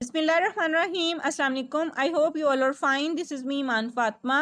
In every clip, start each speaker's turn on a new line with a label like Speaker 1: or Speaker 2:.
Speaker 1: बिस्मिल्लाहिर्रहमानिर्रहीम। अस्सलाम वालेकुम। I hope you all are fine. This is me Iman Fatima.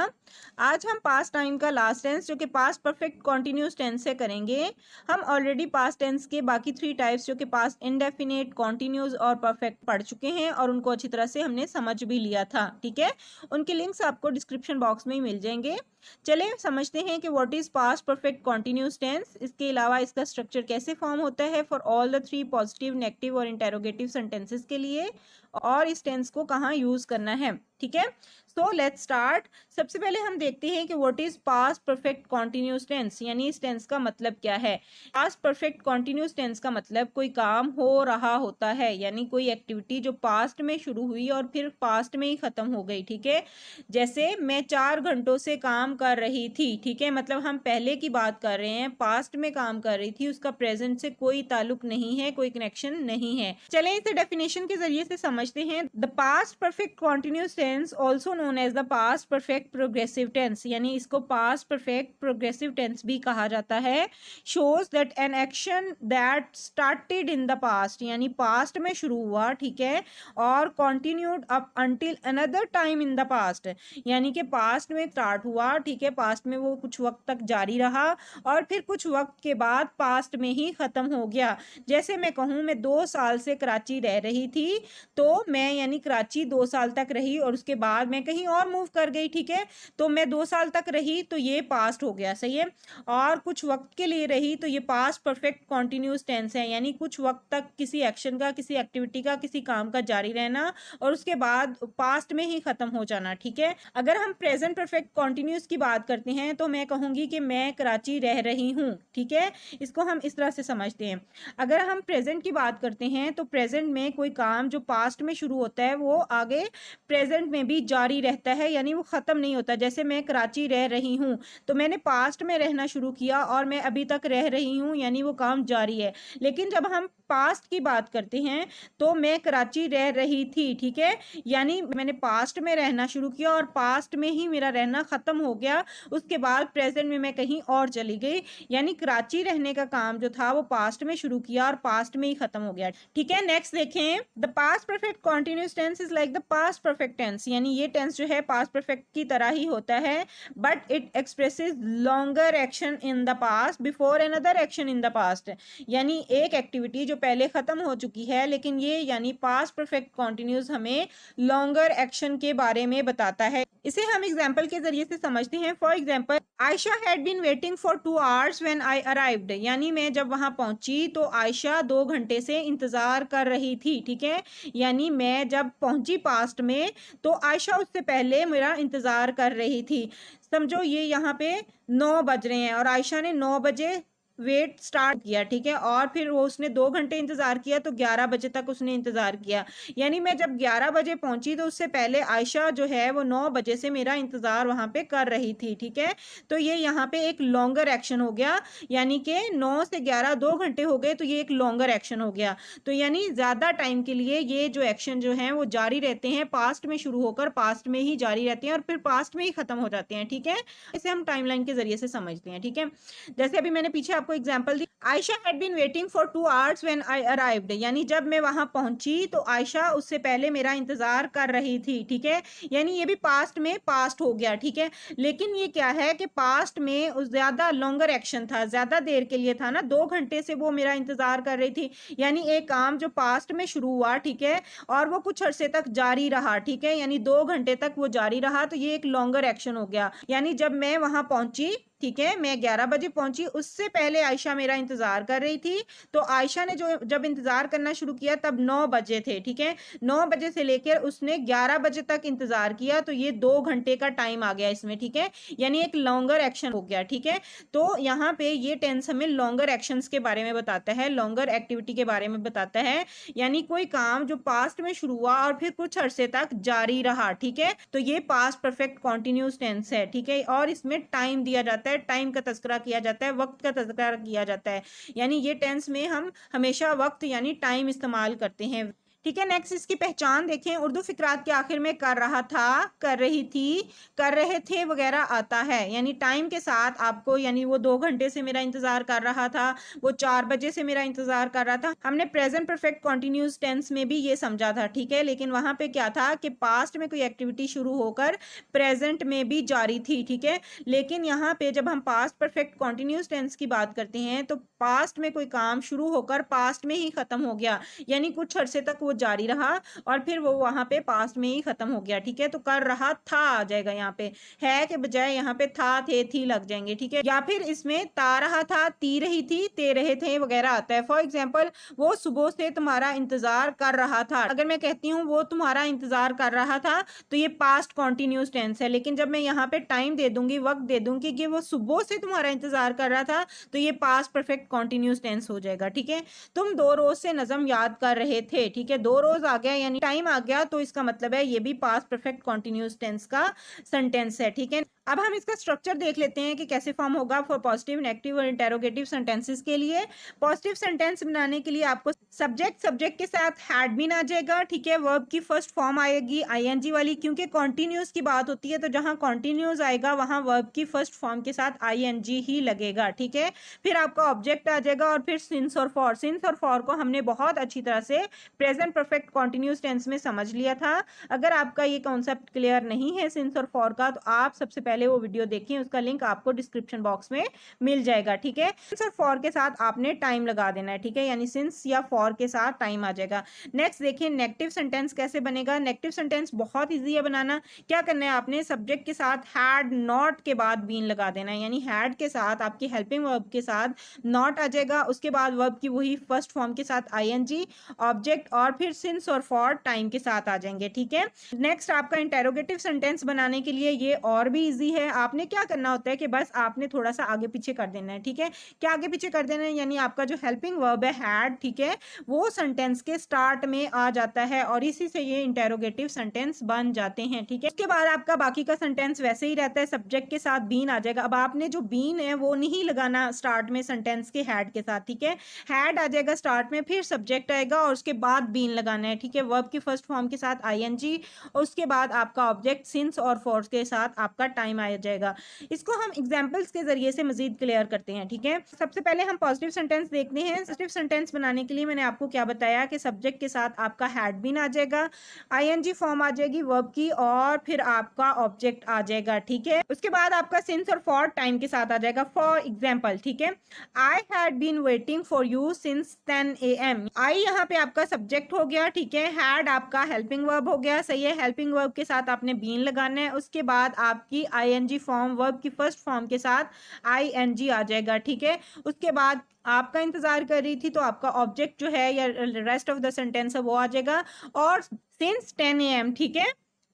Speaker 1: आज हम पास्ट टाइम का लास्ट टेंस जो कि पास्ट परफेक्ट कॉन्टिन्यूस टेंस से करेंगे। हम ऑलरेडी पास्ट टेंस के बाकी 3 टाइप्स जो कि पास्ट इंडेफिनिट, कॉन्टिन्यूस और परफेक्ट पढ़ चुके हैं और उनको अच्छी तरह से हमने समझ भी लिया था। ठीक है, उनके लिंक्स आपको डिस्क्रिप्शन बॉक्स में ही मिल जाएंगे। चले समझते हैं कि what is past perfect continuous tense. इसके अलावा इसका स्ट्रक्चर कैसे फॉर्म होता है for all the 3 positive, negative और इंटेरोगेटिव सेंटेंसेस के लिए, और इस टेंस को कहाँ यूज करना है। ठीक है, सो लेट्स स्टार्ट। सबसे पहले हम देखते हैं कि what is past perfect continuous tense, यानी इस टेंस का मतलब क्या है। पास्ट परफेक्ट कॉन्टिन्यूस टेंस का मतलब कोई काम हो रहा होता है, यानी कोई एक्टिविटी जो पास्ट में शुरू हुई और फिर पास्ट में ही खत्म हो गई। ठीक है, जैसे मैं 4 घंटों से काम कर रही थी। ठीक है, मतलब हम पहले की बात कर रहे हैं, पास्ट में काम कर रही थी, उसका प्रेजेंट से कोई ताल्लुक नहीं है, कोई कनेक्शन नहीं है। चलें इसे डेफिनेशन के जरिए से समझते हैं। The past perfect continuous tense also known as the past perfect progressive tense, यानी इसको पास्ट परफेक्ट प्रोग्रेसिव टेंस भी कहा जाता है। Shows that N action that started in the past, यानी पास्ट में शुरू हुआ, ठीक है, और continued up until another time in the past, यानी कि पास्ट में स्टार्ट हुआ, ठीक है, पास्ट में वो कुछ वक्त तक जारी रहा और फिर कुछ वक्त के बाद पास्ट में ही खत्म हो गया। जैसे मैं कहूँ मैं 2 साल से कराची रह रही थी, तो मैं यानी कराची 2 साल तक रही और उसके बाद मैं कहीं और मूव कर गई। ठीक है, तो मैं 2 साल तक रही तो ये पास्ट हो गया, सही है, और कुछ वक्त के लिए रही तो ये पास्ट परफेक्ट कॉन्टिन्यूस टेंस है, यानी कुछ वक्त तक किसी एक्शन का, किसी एक्टिविटी का, किसी काम का जारी रहना और उसके बाद पास्ट में ही खत्म हो जाना। ठीक है, अगर हम प्रेजेंट परफेक्ट कॉन्टिन्यूस की बात करते हैं तो मैं कहूंगी कि मैं कराची रह रही हूँ। ठीक है, इसको हम इस तरह से समझते हैं। अगर हम प्रेजेंट की बात करते हैं तो प्रेजेंट में कोई काम जो पास्ट में शुरू होता है वो आगे प्रेजेंट में भी जारी रहता है, यानी वो खत्म नहीं होता। जैसे मैं कराची रह रही हूँ तो मैंने पास्ट में रहना शुरू किया और मैं अभी तक रह रही हूँ, यानी वो काम जारी है। लेकिन जब हम पास्ट की बात करते हैं तो मैं कराची रह रही थी, ठीक है, यानी मैंने पास्ट में रहना शुरू किया और पास्ट में ही मेरा रहना खत्म हो गया, उसके बाद प्रेजेंट में मैं कहीं और चली गई, यानी कराची रहने का काम जो था वो पास्ट में शुरू किया और पास्ट में ही खत्म हो गया। ठीक है, नेक्स्ट देखें। The past perfect continuous tense is like the past perfect tense, यानी ये टेंस जो है पास्ट परफेक्ट की तरह ही होता है, but it expresses longer action in the past before another action in the past, यानी एक एक्टिविटी जो पहले खत्म हो चुकी है, लेकिन ये यानी पास्ट परफेक्ट कॉन्टिन्यूस हमें लॉन्गर एक्शन के बारे में बताता है। इसे हम एग्जाम्पल के जरिए से समझते हैं। For example, Ayesha had been waiting for 2 hours when I arrived, यानी मैं जब वहां पहुंची तो आयशा 2 घंटे से इंतजार कर रही थी। ठीक है, यानी मैं जब पहुंची पास्ट में तो आयशा उससे पहले मेरा इंतजार कर रही थी। समझो ये यहाँ पे 9 बज रहे हैं और आयशा ने 9 बजे वेट स्टार्ट किया। ठीक है, और फिर वो उसने 2 घंटे इंतजार किया तो 11 बजे तक उसने इंतजार किया, यानी मैं जब 11 बजे पहुंची तो उससे पहले आयशा जो है वो 9 बजे से मेरा इंतजार वहां पे कर रही थी। ठीक है, तो ये यहाँ पे एक लॉन्गर एक्शन हो गया, यानी कि 9 से 11 2 घंटे हो गए तो ये एक लॉन्गर एक्शन हो गया। तो यानी ज्यादा टाइम के लिए ये जो एक्शन जो है वो जारी रहते हैं, पास्ट में शुरू होकर पास्ट में ही जारी रहते हैं और फिर पास्ट में ही खत्म हो जाते हैं। ठीक है, इसे हम टाइमलाइन के जरिए से समझते हैं। ठीक है, जैसे अभी मैंने पीछे आपको एग्जांपल दी, Ayesha had been waiting for 2 hours when I arrived, यानी जब मैं वहां पहुंची तो आयशा उससे पहले मेरा इंतजार कर रही थी। ठीक है, यानी ये भी पास्ट में पास्ट हो गया। ठीक है, लेकिन ये क्या है कि पास्ट में उस ज्यादा लॉन्गर एक्शन था, ज्यादा देर के लिए था ना, 2 घंटे से वो मेरा इंतजार कर रही थी, यानी एक काम जो पास्ट में शुरू हुआ, ठीक है, और वो कुछ अरसे तक जारी रहा। ठीक है, यानी 2 घंटे तक वो जारी रहा, तो ये एक लॉन्गर एक्शन हो गया। यानी जब मैं वहां पहुंची, ठीक है, मैं 11 बजे पहुंची, उससे पहले आयशा मेरा इंतजार कर रही थी, तो आयशा ने जो जब इंतजार करना शुरू किया तब 9 बजे थे। ठीक है, 9 बजे से लेकर उसने 11 बजे तक इंतजार किया, तो ये 2 घंटे का टाइम आ गया इसमें। ठीक है, यानी एक लॉन्गर एक्शन हो गया। ठीक है, तो यहाँ पे ये टेंस हमें लॉन्गर एक्शंस के बारे में बताता है, लॉन्गर एक्टिविटी के बारे में बताता है, यानी कोई काम जो पास्ट में शुरू हुआ और फिर कुछ अरसे तक जारी रहा। ठीक है, तो ये पास्ट परफेक्ट कॉन्टिन्यूस टेंस है। ठीक है, और इसमें टाइम दिया जाता है, टाइम का तस्करा किया जाता है, वक्त का तस्करा किया जाता है, यानी ये टेंस में हम हमेशा वक्त यानी टाइम इस्तेमाल करते हैं। ठीक है। नेक्स्ट इसकी पहचान देखें, उर्दू फिक्रात के आखिर में कर रहा था, कर रही थी, कर रहे थे वगैरह आता है, यानी टाइम के साथ आपको, यानी वो 2 घंटे से मेरा इंतजार कर रहा था, वो 4 बजे से मेरा इंतजार कर रहा था। हमने प्रेजेंट परफेक्ट कॉन्टिन्यूस टेंस में भी ये समझा था, ठीक है, लेकिन वहां पे क्या था कि पास्ट में कोई एक्टिविटी शुरू होकर प्रेजेंट में भी जारी थी, ठीक है। लेकिन यहाँ पे जब हम पास्ट परफेक्ट कॉन्टिन्यूस टेंस की बात करते हैं तो पास्ट में कोई काम शुरू होकर पास्ट में ही खत्म हो गया, यानी कुछ अरसे तक वो जारी रहा और फिर वो वहां पे पास्ट में ही खत्म हो गया, ठीक है। तो कर रहा था आ जाएगा यहाँ पे, है के बजाय यहाँ पे था थे थी लग जाएंगे, ठीक है। या फिर इसमें ता रहा था, ती रही थी, ते रहे थे वगैरह आता है। फॉर एग्जाम्पल, वो सुबह से तुम्हारा इंतजार कर रहा था, अगर मैं कहती हूँ वो तुम्हारा इंतजार कर रहा था तो ये पास्ट कॉन्टिन्यूस टेंस है। लेकिन जब मैं यहाँ पे टाइम दे दूंगी, वक्त दे दूंगी कि वो सुबह से तुम्हारा इंतजार कर रहा था, तो ये पास्ट परफेक्ट कॉन्टिन्यूस टेंस हो जाएगा, ठीक है। तुम 2 रोज से नज़म याद कर रहे थे, ठीक है, 2 रोज आ गया यानी टाइम आ गया, तो इसका मतलब है ये भी पास्ट परफेक्ट कॉन्टिन्यूस टेंस का सेंटेंस है, ठीक है। अब हम इसका स्ट्रक्चर देख लेते हैं कि कैसे फॉर्म होगा फॉर पॉजिटिव, नेगेटिव और इंटेरोगेटिव सेंटेंसेस के लिए। पॉजिटिव सेंटेंस बनाने के लिए आपको सब्जेक्ट के साथ हैड बीन आ जाएगा, ठीक है। वर्ब की फर्स्ट फॉर्म आएगी आईएनजी वाली, क्योंकि कॉन्टिन्यूस की बात होती है तो जहां कॉन्टिन्यूस आएगा वहां वर्ब की फर्स्ट फॉर्म के साथ आईएनजी ही लगेगा, ठीक है। फिर आपका ऑब्जेक्ट आ जाएगा और फिर सिंस और फॉर। सिंस और फॉर को हमने बहुत अच्छी तरह से प्रेजेंट परफेक्ट कॉन्टिन्यूस टेंस में समझ लिया था। अगर आपका ये कॉन्सेप्ट क्लियर नहीं है सिंस और फॉर का, तो आप सबसे पहले वो वीडियो देखें, उसका लिंक आपको डिस्क्रिप्शन बॉक्स में मिल जाएगा, ठीक है। सिंस और फॉर के साथ आपने टाइम लगा देना है, ठीक है, यानी सिंस या फॉर के साथ टाइम आ जाएगा। नेक्स्ट देखिए नेगेटिव सेंटेंस कैसे बनेगा। नेगेटिव सेंटेंस बहुत ईजी है बनाना। क्या करना है आपने, सब्जेक्ट के साथ हैड नॉट के बाद बीन लगा देना है, यानी हैड के साथ आपकी हेल्पिंग वर्ब के साथ नॉट आ जाएगा, उसके बाद वर्ब की वही फर्स्ट फॉर्म के साथ आईएनजी, ऑब्जेक्ट और फिर सिंस और फॉर टाइम के साथ आ जाएंगे, ठीक है। नेक्स्ट आपका इंटेरोगेटिव सेंटेंस बनाने के लिए ये और भी इजी है। आपने क्या करना होता है कि बस आपने थोड़ा सा आगे पीछे कर देना है, ठीक है। क्या आगे पीछे कर देना है, यानी आपका जो हेल्पिंग वर्ब है हैड, ठीक है, वो सेंटेंस के स्टार्ट में आ जाता है और इसी से ये इंटेरोगेटिव सेंटेंस बन जाते हैं, ठीक है। उसके बाद आपका बाकी का सेंटेंस वैसे ही रहता है, सब्जेक्ट के साथ बीन आ जाएगा। अब आपने जो बीन है वो नहीं लगाना स्टार्ट में सेंटेंस के हैड के साथ, ठीक है। हैड आ जाएगा स्टार्ट में, फिर सब्जेक्ट आएगा और उसके बाद बीन लगाना है, ठीक है, वर्ब की फर्स्ट फॉर्म के साथ आईएनजी, उसके बाद आपका ऑब्जेक्ट सिंस और फॉर के साथ आपका टाइम आ जाएगा। इसको हम एग्जांपल्स के जरिए से मजीद क्लियर करते हैं, ठीक है। सबसे पहले हम पॉजिटिव सेंटेंस देखते हैं। पॉजिटिव सेंटेंस बनाने के लिए मैंने आपको क्या बताया कि सब्जेक्ट के साथ आपका हैड बीन आ जाएगा, आईएनजी फॉर्म आ जाएगी वर्ब की और फिर आपका ऑब्जेक्ट आ जाएगा, ठीक है। उसके बाद आपका सिंस और फॉर टाइम के साथ आ जाएगा। फॉर एग्जांपल, ठीक है, I had been waiting for you since 10 AM। I यहाँ पे आपका सब्जेक्ट हो गया, ठीक है, हैड आपका हेल्पिंग वर्ब हो गया, सही है। हेल्पिंग वर्ब के साथ आपने बीन लगाना है, उसके बाद आपकी आईएनजी फॉर्म वर्ब की फर्स्ट फॉर्म के साथ आईएनजी आ जाएगा, ठीक है। उसके बाद आपका इंतजार कर रही थी तो आपका ऑब्जेक्ट जो है या रेस्ट ऑफ द सेंटेंस है वो आ जाएगा और सिंस 10 AM, ठीक है।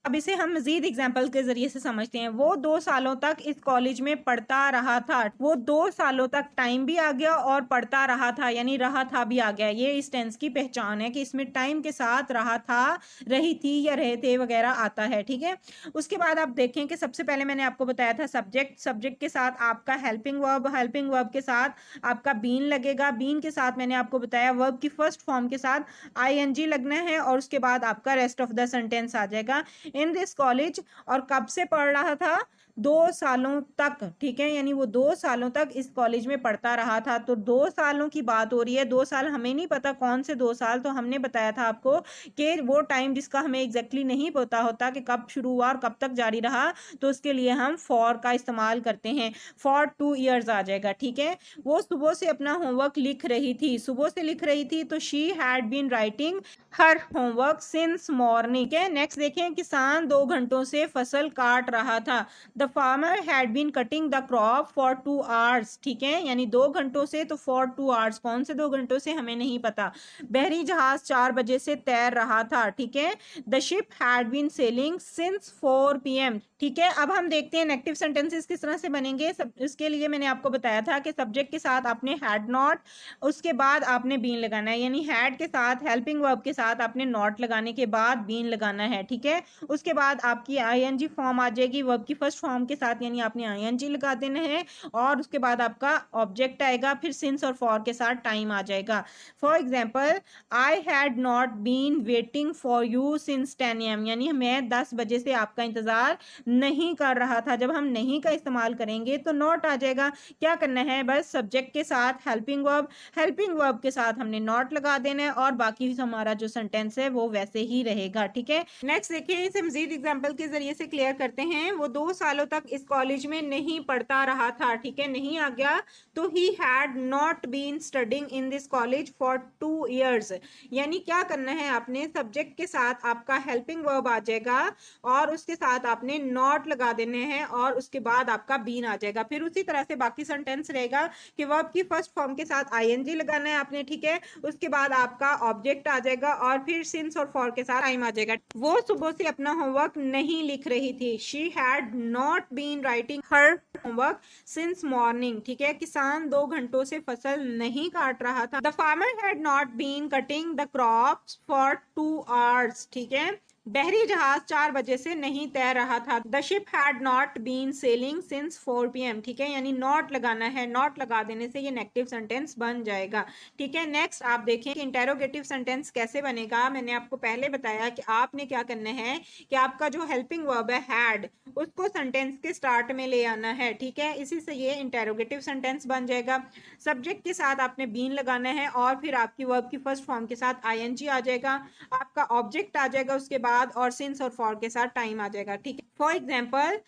Speaker 1: अब इसे हम मजीद एग्जाम्पल के जरिए से समझते हैं। वो 2 सालों तक इस कॉलेज में पढ़ता रहा था। वो 2 सालों तक टाइम भी आ गया और पढ़ता रहा था, यानी रहा था भी आ गया। ये इस टेंस की पहचान है कि इसमें टाइम के साथ रहा था, रही थी या रहे थे वगैरह आता है, ठीक है। उसके बाद आप देखें कि सबसे पहले मैंने आपको बताया था सब्जेक्ट के साथ आपका हेल्पिंग वर्ब के साथ आपका बीन लगेगा, बीन के साथ मैंने आपको बताया वर्ब की फर्स्ट फॉर्म के साथ आईएनजी लगना है और उसके बाद आपका रेस्ट ऑफ द सेंटेंस आ जाएगा। इन दिस कॉलेज, और कब से पढ़ रहा था, 2 सालों तक, ठीक है, यानी वो 2 सालों तक इस कॉलेज में पढ़ता रहा था। तो 2 सालों की बात हो रही है। 2 साल हमें नहीं पता कौन से 2 साल, तो हमने बताया था आपको कि वो टाइम जिसका हमें एग्जैक्टली नहीं पता होता कि कब शुरू हुआ और कब तक जारी रहा, तो उसके लिए हम फॉर का इस्तेमाल करते हैं। फॉर 2 years आ जाएगा, ठीक है। वो सुबह से अपना होमवर्क लिख रही थी, सुबह से लिख रही थी, तो she had been writing her homework since morning है। नेक्स्ट देखें, किसान 2 घंटों से फसल काट रहा था। The farmer had been cutting the crop for 2 hours, ठीक है, यानी 2 घंटों से, तो फॉर 2 hours कौन से 2 घंटों से हमें नहीं पता। बहरी जहाज 4 बजे से तैर रहा था, ठीक है। The ship had been sailing since 4 PM, ठीक है। अब हम देखते हैं नेगेटिव सेंटेंसेस किस तरह से बनेंगे। इसके लिए मैंने आपको बताया था कि सब्जेक्ट के साथ आपने हैड नॉट, उसके बाद आपने बीन लगाना है, यानी हैड के साथ हेल्पिंग वर्ब के साथ आपने नॉट लगाने के बाद बीन लगाना है, ठीक है। उसके बाद आपकी आईएनजी फॉर्म आ जाएगी वर्ब की फर्स्ट फॉर्म फॉर्म के साथ यानी आपने आईएनजी लगा देना है और उसके बाद आपका ऑब्जेक्ट आएगा, फिर सिंस और फॉर के साथ टाइम आ जाएगा। For example, I had not been waiting for you since 10 AM, यानी मैं 10 बजे से आपका इंतजार नहीं कर रहा था। जब हम नहीं का इस्तेमाल करेंगे तो नॉट आ जाएगा। क्या करना है, बस सब्जेक्ट के साथ हेल्पिंग वर्ब के साथ हमने नॉट लगा देना है और बाकी हमारा जो सेंटेंस है वो वैसे ही रहेगा। ठीक है, नेक्स्ट देखिए, इसे मजीद एग्जांपल के जरिए से क्लियर करते हैं। वो 2 सालों तक इस कॉलेज में नहीं पढ़ता रहा था। ठीक है, नहीं आ गया तो he had not been studying in this college for 2 years, यानी क्या करना है, आपने सब्जेक्ट के साथ आपका हेल्पिंग वर्ब आ जाएगा और उसके साथ आपने नॉट लगा देने हैं और उसके बाद आपका बीन आ जाएगा। फिर उसी तरह से बाकी सेंटेंस रहेगा कि वर्ब की फर्स्ट फॉर्म के साथ आईएनजी लगाना है आपने। ठीक है, उसके बाद आपका ऑब्जेक्ट आ जाएगा और फिर सिंस और फॉर के साथ टाइम आ जाएगा। वो सुबह से अपना होमवर्क नहीं लिख रही थी। She had not been writing her homework since morning. ठीक है, किसान 2 घंटों से फसल नहीं काट रहा था। The farmer had not been cutting the crops for 2 hours। ठीक है, बहरी जहाज 4 बजे से नहीं तैर रहा था। The ship had not been sailing since 4 PM। ठीक है, यानी नॉट लगाना है, नॉट लगा देने से ये नेगेटिव सेंटेंस बन जाएगा। ठीक है, नेक्स्ट आप देखें कि इंटेरोगेटिव सेंटेंस कैसे बनेगा। मैंने आपको पहले बताया कि आपने क्या करना है कि आपका जो हेल्पिंग वर्ब है हैड, उसको सेंटेंस के स्टार्ट में ले आना है। ठीक है, इसी से ये इंटेरोगेटिव सेंटेंस बन जाएगा। सब्जेक्ट के साथ आपने बीन लगाना है और फिर आपकी वर्ब की फर्स्ट फॉर्म के साथ आईएनजी आ जाएगा, आपका ऑब्जेक्ट आ जाएगा उसके बाद और सिंस और फॉर के साथ टाइम आ जाएगा। ठीक है, फॉर एग्जाम्पल,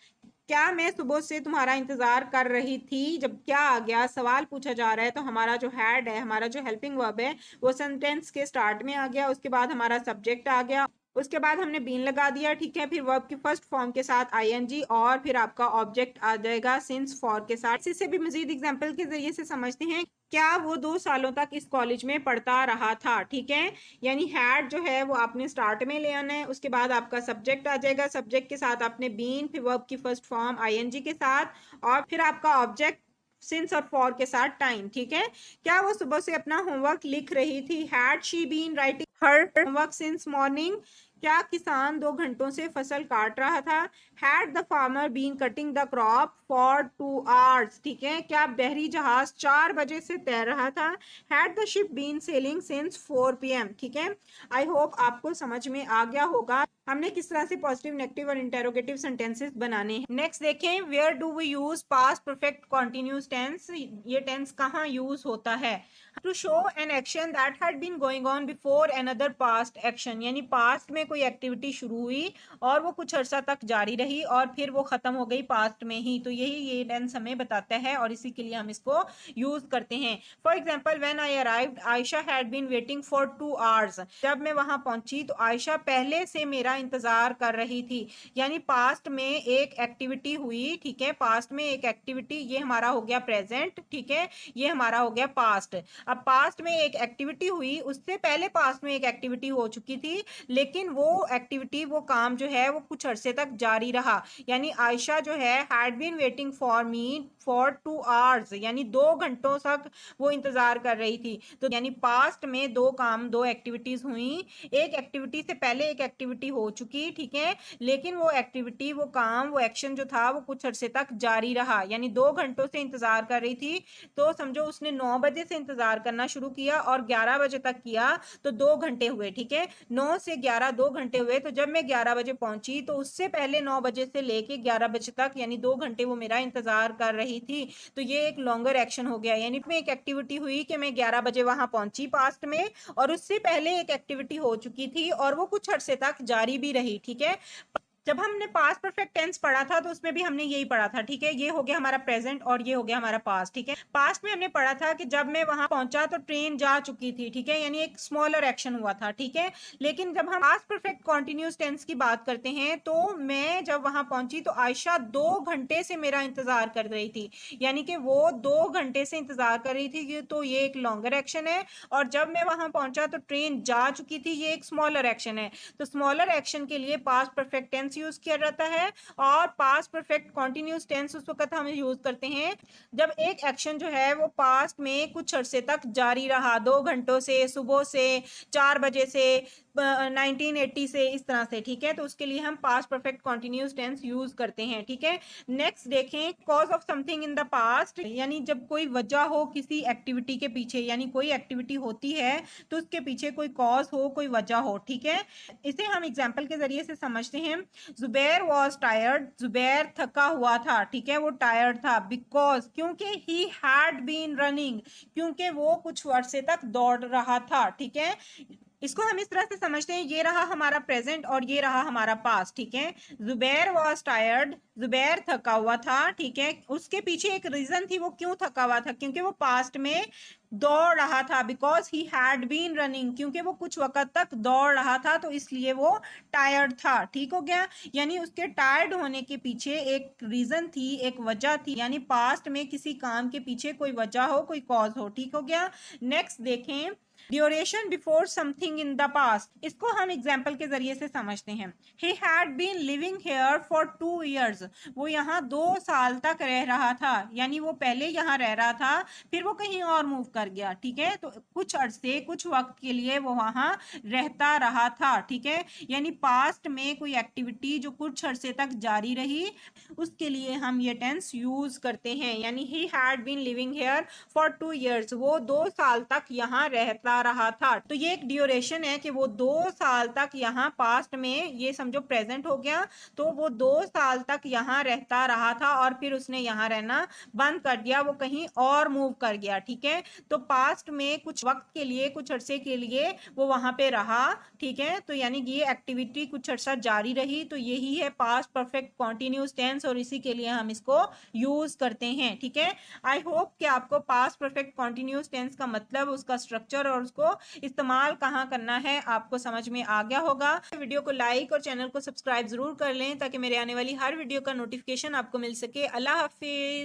Speaker 1: क्या मैं सुबह से तुम्हारा इंतजार कर रही थी। जब क्या आ गया, सवाल पूछा जा रहा है, तो हमारा जो हैड है, हमारा जो हेल्पिंग वर्ब है, वो सेंटेंस के स्टार्ट में आ गया, उसके बाद हमारा सब्जेक्ट आ गया, उसके बाद हमने बीन लगा दिया। ठीक है, फिर वर्ब की फर्स्ट फॉर्म के साथ आईएनजी और फिर आपका ऑब्जेक्ट आ जाएगा सिंस फॉर के साथ। इससे भी मजीद एग्जांपल के जरिए से समझते हैं। क्या वो 2 सालों तक इस कॉलेज में पढ़ता रहा था। ठीक है, यानी हैड जो है वो आपने स्टार्ट में ले आना है, उसके बाद आपका सब्जेक्ट आ जाएगा, सब्जेक्ट के साथ आपने बीन, फिर वर्ब की फर्स्ट फॉर्म आईएनजी के साथ और फिर आपका ऑब्जेक्ट सिंस और फॉर के साथ टाइम। ठीक है, क्या वो सुबह से अपना होमवर्क लिख रही थी। Had she been writing her homework since morning. क्या किसान 2 घंटों से फसल काट रहा था। Had the farmer been cutting the crop for 2 hours। ठीक है, क्या बहरी जहाज 4 बजे से तैर रहा था। Had the ship been sailing since 4 PM। ठीक है, आई होप आपको समझ में आ गया होगा हमने किस तरह से पॉजिटिव, नेगेटिव और इंटेरोगेटिव सेंटेंसेस बनाने हैं। नेक्स्ट देखें, where do we use past perfect continuous tense. ये टेंस कहाँ यूज होता है। To show an action that had been going on before another past action, यानी पास्ट में कोई एक्टिविटी शुरू हुई और वो कुछ अर्सा तक जारी रही और फिर वो खत्म हो गई पास्ट में ही, तो यही ये टेंस हमें बताता है और इसी के लिए हम इसको यूज करते हैं। For example, when I arrived Ayesha had been waiting for 2 hours। जब मैं वहां पहुंची तो आयशा पहले से मेरा इंतजार कर रही थी, यानी पास्ट में एक एक्टिविटी हुई। ठीक है, पास्ट में एक एक्टिविटी, ये हमारा हो गया प्रेजेंट। ठीक है, ये हमारा हो गया पास्ट। अब पास्ट में एक एक्टिविटी हुई, उससे पहले पास्ट में एक एक्टिविटी हो चुकी थी, लेकिन वो एक्टिविटी, वो काम जो है वो कुछ अरसे तक जारी रहा। यानी आयशा जो है had been waiting for me for 2 hours, यानी 2 घंटों तक वो इंतजार कर रही थी। तो यानी पास्ट में 2 काम, 2 एक्टिविटीज हुई, एक एक्टिविटी से पहले एक एक्टिविटी हो चुकी। ठीक है, लेकिन वो एक्टिविटी, वो काम, वो एक्शन जो था वो कुछ अरसे तक जारी रहा। यानी 2 घंटों से इंतजार कर रही थी, तो समझो उसने 9 बजे से इंतजार करना शुरू किया और 11 बजे तक किया, तो 2 घंटे हुए। ठीक है, 9 से 11 2 घंटे हुए। तो जब मैं 11 बजे पहुंची तो उससे पहले 9 बजे से लेके 11 बजे तक, यानी 2 घंटे वो मेरा इंतजार कर रही थी। तो ये एक लॉन्गर एक्शन हो गया। यानी में एक एक्टिविटी हुई कि मैं 11 बजे वहां पहुंची पास्ट में, और उससे पहले एक एक्टिविटी हो चुकी थी और वो कुछ अरसे तक जारी भी रही। ठीक है, जब हमने पास्ट परफेक्ट टेंस पढ़ा था तो उसमें भी हमने यही पढ़ा था। ठीक है, ये हो गया हमारा प्रेजेंट और ये हो गया हमारा पास्ट। ठीक है, पास्ट में हमने पढ़ा था कि जब मैं वहां पहुंचा तो ट्रेन जा चुकी थी। ठीक है, यानी एक स्मॉलर एक्शन हुआ था। ठीक है, लेकिन जब हम पास्ट परफेक्ट कॉन्टिन्यूस टेंस की बात करते हैं तो मैं जब वहां पहुंची तो आयशा 2 घंटे से मेरा इंतजार कर रही थी, यानी कि वो 2 घंटे से इंतजार कर रही थी, तो ये एक लॉन्गर एक्शन है। और जब मैं वहां पहुंचा तो ट्रेन जा चुकी थी, ये एक स्मॉलर एक्शन है। तो स्मॉलर एक्शन के लिए past perfect tense tense use किया जाता है, और पास्ट परफेक्ट कॉन्टिन्यूस टेंस उस वक्त हम यूज करते हैं जब एक एक्शन जो है वो पास्ट में कुछ अरसे तक जारी रहा, 2 घंटों से, सुबह से, 4 बजे से, 1980 से, इस तरह से, ठीक है। तो उसके लिए हम past perfect continuous tense use करते हैं, ठीक है। नेक्स्ट देखें, cause of something in the past, यानी जब कोई वजह हो किसी एक्टिविटी के पीछे, यानी कोई एक्टिविटी होती है तो उसके पीछे कोई कॉज हो, कोई वजह हो, ठीक है। इसे हम एग्जाम्पल के जरिए से समझते हैं। जुबैर वॉज टायर्ड, जुबैर थका हुआ था, ठीक है, वो टायर्ड था, बिकॉज, क्योंकि ही हैड बीन रनिंग, क्योंकि वो कुछ अरसे तक दौड़ रहा था, ठीक है। इसको हम इस तरह से समझते हैं, ये रहा हमारा प्रेजेंट और ये रहा हमारा पास्ट, ठीक है। जुबैर वॉज टायर्ड, जुबैर थका हुआ था, ठीक है। उसके पीछे एक रीजन थी, वो क्यों थका हुआ था, क्योंकि वो पास्ट में दौड़ रहा था, because he had been running, क्योंकि वो कुछ वक्त तक दौड़ रहा था तो इसलिए वो टायर्ड था, ठीक हो गया। यानी उसके टायर्ड होने के पीछे एक रीजन थी, एक वजह थी, यानी पास्ट में किसी काम के पीछे कोई वजह हो, कोई कॉज हो, ठीक हो गया। नेक्स्ट देखें, duration before something in the past, इसको हम एग्जाम्पल के जरिए से समझते हैं। He had been living here for 2 years, वो यहाँ 2 साल तक रह रहा था, यानी वो पहले यहाँ रह रहा था, फिर वो कहीं और मूव कर गया, ठीक है। तो कुछ अरसे, कुछ वक्त के लिए वो वहां रहता रहा था, ठीक है। यानी पास्ट में कोई एक्टिविटी जो कुछ अरसे तक जारी रही, उसके लिए हम ये टेंस यूज करते हैं। यानी he had been living here for 2 years, वो 2 साल तक यहाँ रहता रहा था। तो ये एक ड्यूरेशन है कि वो 2 साल तक यहाँ, पास्ट में ये समझो प्रेजेंट हो गया, तो वो 2 साल तक यहाँ रहता रहा था और फिर उसने यहाँ रहना बंद कर दिया, वो कहीं और मूव कर गया, ठीक है। तो पास्ट में कुछ वक्त के लिए, कुछ अरसे के लिए वो वहां पे रहा, ठीक है। तो यानी कि ये एक्टिविटी कुछ अरसा जारी रही, तो यही है पास्ट परफेक्ट कॉन्टिन्यूस टेंस, और इसी के लिए हम इसको यूज करते हैं, ठीक है। आई होप कि आपको पास्ट परफेक्ट कॉन्टिन्यूस टेंस का मतलब, उसका स्ट्रक्चर और उसको इस्तेमाल कहाँ करना है आपको समझ में आ गया होगा। वीडियो को लाइक और चैनल को सब्सक्राइब जरूर कर लें ताकि मेरे आने वाली हर वीडियो का नोटिफिकेशन आपको मिल सके। अल्लाह हाफिज।